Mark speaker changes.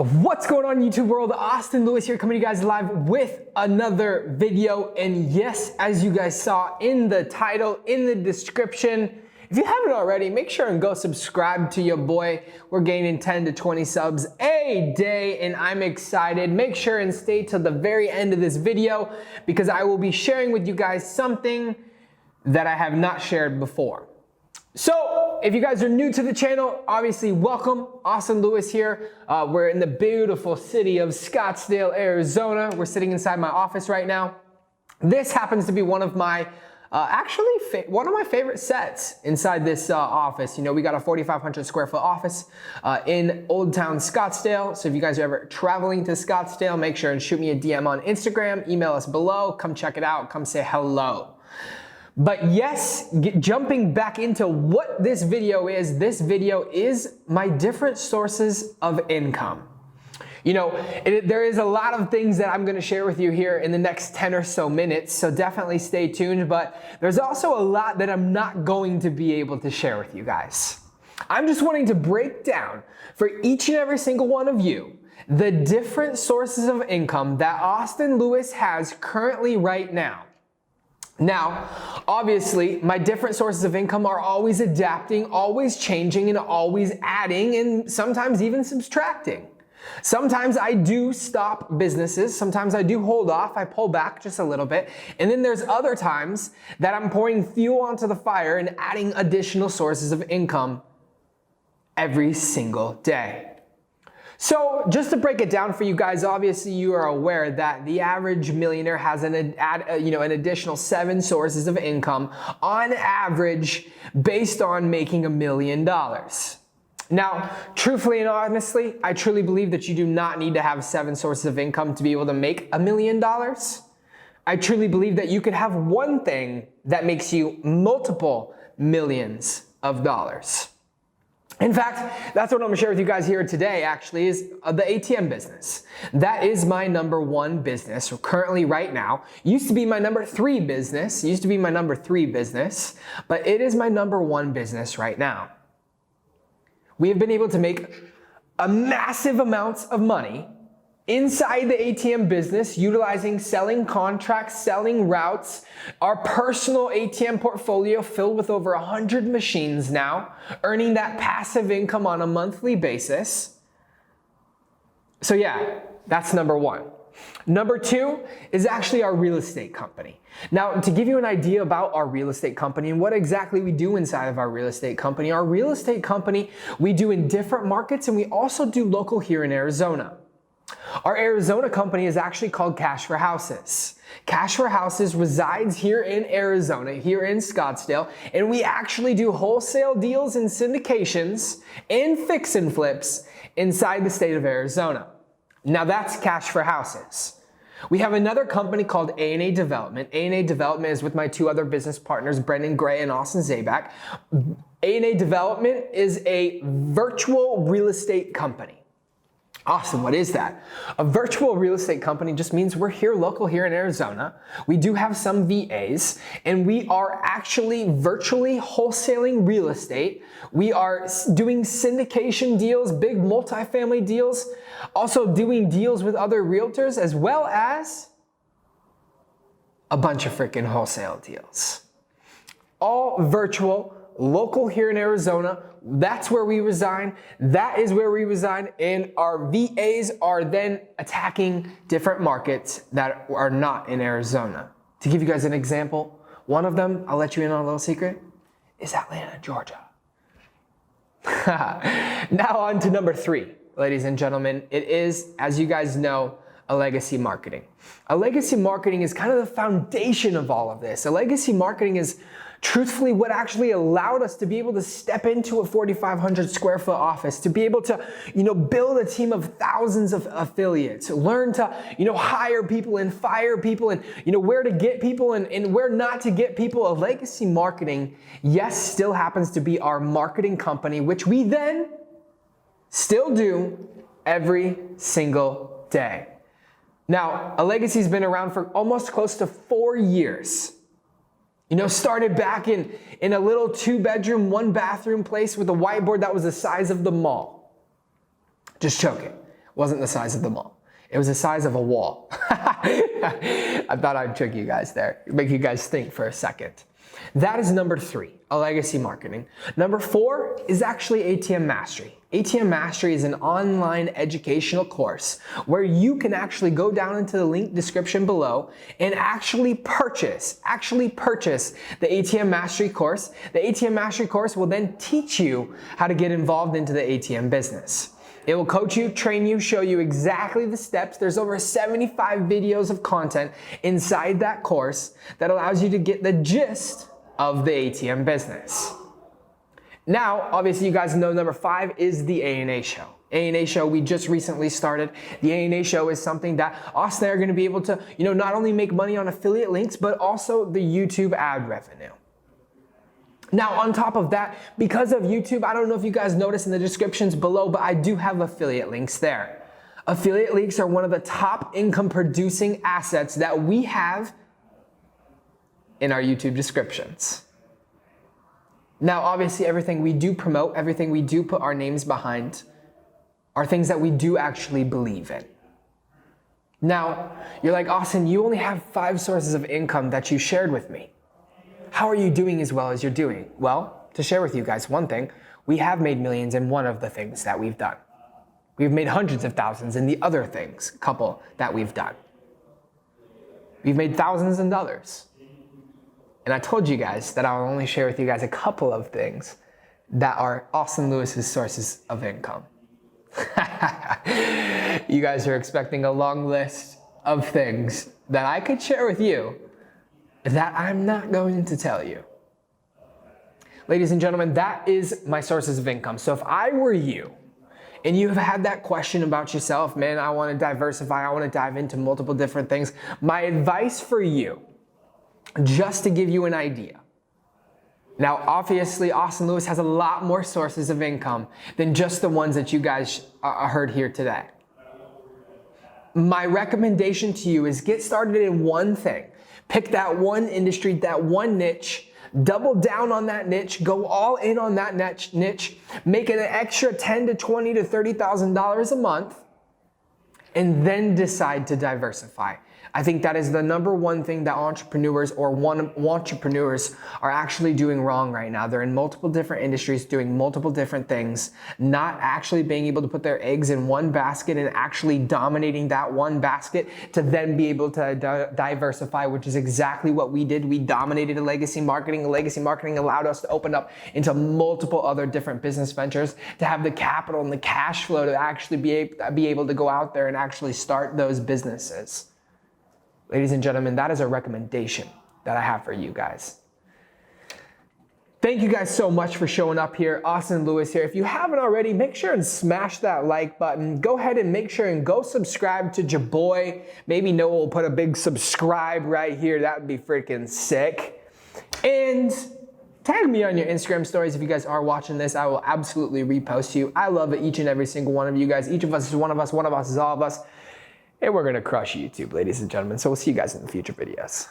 Speaker 1: What's going on, YouTube world? Austin Lewis here, coming to you guys live with another video. And yes, as you guys saw in the title, in the description, if you haven't already, make sure and go subscribe to your boy. We're gaining 10 to 20 subs a day, and I'm excited. Make sure and stay till the very end of this video because I will be sharing with you guys something that I have not shared before. So, if you guys are new to the channel, obviously welcome. Austin Lewis here. We're in the beautiful city of Scottsdale, Arizona. We're sitting inside my office right now. This happens to be one of my, one of my favorite sets inside this office. You know, we got a 4,500 square foot office in Old Town Scottsdale. So if you guys are ever traveling to Scottsdale, make sure and shoot me a DM on Instagram, email us below, come check it out, come say hello. But yes, jumping back into what this video is my different sources of income. You know, there is a lot of things that I'm gonna share with you here in the next 10 or so minutes, so definitely stay tuned, but there's also a lot that I'm not going to be able to share with you guys. I'm just wanting to break down for each and every single one of you the different sources of income that Austin Lewis has currently right now. Now, obviously, my different sources of income are always adapting, always changing, and always adding, and sometimes even subtracting. Sometimes I do stop businesses, sometimes I do hold off, I pull back just a little bit, and then there's other times that I'm pouring fuel onto the fire and adding additional sources of income every single day. So just to break it down for you guys, obviously you are aware that the average millionaire has an additional 7 sources of income on average based on making $1 million. Now, truthfully and honestly, I truly believe that you do not need to have 7 sources of income to be able to make $1 million. I truly believe that you could have one thing that makes you multiple millions of dollars. In fact, that's what I'm gonna share with you guys here today actually is the ATM business. That is my number 1 business currently right now. Used to be my number 3 business, but it is my number 1 business right now. We have been able to make a massive amounts of money inside the ATM business, utilizing selling contracts, selling routes, our personal ATM portfolio filled with over 100 machines now, earning that passive income on a monthly basis. So yeah, that's number 1. Number 2 is actually our real estate company. Now, to give you an idea about our real estate company and what exactly we do inside of our real estate company we do in different markets, and we also do local here in Arizona. Our Arizona company is actually called Cash for Houses. Cash for Houses resides here in Arizona, here in Scottsdale, and we actually do wholesale deals and syndications and fix and flips inside the state of Arizona. Now that's Cash for Houses. We have another company called A&A Development. A&A Development is with my 2 other business partners, Brendan Gray and Austin Zabak. A&A Development is a virtual real estate company. Awesome, what is that? A virtual real estate company just means we're here local here in Arizona. We do have some VAs, and we are actually virtually wholesaling real estate. We are doing syndication deals, big multifamily deals, also doing deals with other realtors, as well as a bunch of freaking wholesale deals. All virtual, local here in Arizona. That's where we reside. That is where we reside. And our VAs are then attacking different markets that are not in Arizona. To give you guys an example, one of them, I'll let you in on a little secret, is Atlanta, Georgia. Now on to number 3, ladies and gentlemen. It is, as you guys know, a legacy marketing. A legacy marketing is kind of the foundation of all of this. A legacy marketing is truthfully what actually allowed us to be able to step into a 4,500 square foot office, to be able to, build a team of thousands of affiliates, learn to, hire people and fire people and, where to get people and where not to get people. A legacy marketing, yes, still happens to be our marketing company, which we then still do every single day. Now, a legacy's been around for almost close to 4 years. Started back in a little 2-bedroom, 1-bathroom place with a whiteboard that was the size of the mall. Just choke it. wasn't the size of the mall. It was the size of a wall. I thought I'd trick you guys there, make you guys think for a second. That is number 3, a legacy marketing. Number 4 is actually ATM Mastery. ATM Mastery is an online educational course where you can actually go down into the link description below and actually purchase the ATM Mastery course. The ATM Mastery course will then teach you how to get involved into the ATM business. It will coach you, train you, show you exactly the steps. There's over 75 videos of content inside that course that allows you to get the gist of the ATM business. Now, obviously you guys know number 5 is the A&A show. A&A show we just recently started. The A&A show is something that Austin and I are gonna be able to, not only make money on affiliate links, but also the YouTube ad revenue. Now, on top of that, because of YouTube, I don't know if you guys noticed in the descriptions below, but I do have affiliate links there. Affiliate links are one of the top income producing assets that we have in our YouTube descriptions. Now, obviously, everything we do promote, everything we do put our names behind are things that we do actually believe in. Now, you're like, Austin, you only have 5 sources of income that you shared with me. How are you doing as well as you're doing? Well, to share with you guys one thing, we have made millions in one of the things that we've done. We've made hundreds of thousands in the other things, couple that we've done. We've made thousands in others. And I told you guys that I'll only share with you guys a couple of things that are Austin Lewis's sources of income. You guys are expecting a long list of things that I could share with you that I'm not going to tell you. Ladies and gentlemen, that is my sources of income. So if I were you, and you have had that question about yourself, man, I want to diversify, I want to dive into multiple different things, my advice for you, just to give you an idea. Now, obviously, Austin Lewis has a lot more sources of income than just the ones that you guys heard here today. My recommendation to you is get started in one thing. Pick that one industry, that one niche, double down on that niche, go all in on that niche, make it an extra $10,000 to $20,000 to $30,000 a month, and then decide to diversify. I think that is the number one thing that entrepreneurs are actually doing wrong right now. They're in multiple different industries doing multiple different things, not actually being able to put their eggs in one basket and actually dominating that one basket to then be able to diversify, which is exactly what we did. We dominated legacy marketing. Legacy marketing allowed us to open up into multiple other different business ventures, to have the capital and the cash flow to actually be able to go out there and actually start those businesses. Ladies and gentlemen, that is a recommendation that I have for you guys. Thank you guys so much for showing up here. Austin Lewis here. If you haven't already, make sure and smash that like button. Go ahead and make sure and go subscribe to your boy. Maybe Noah will put a big subscribe right here. That would be freaking sick. And tag me on your Instagram stories if you guys are watching this. I will absolutely repost you. I love each and every single one of you guys. Each of us is one of us is all of us. And we're going to crush YouTube, ladies and gentlemen. So we'll see you guys in the future videos.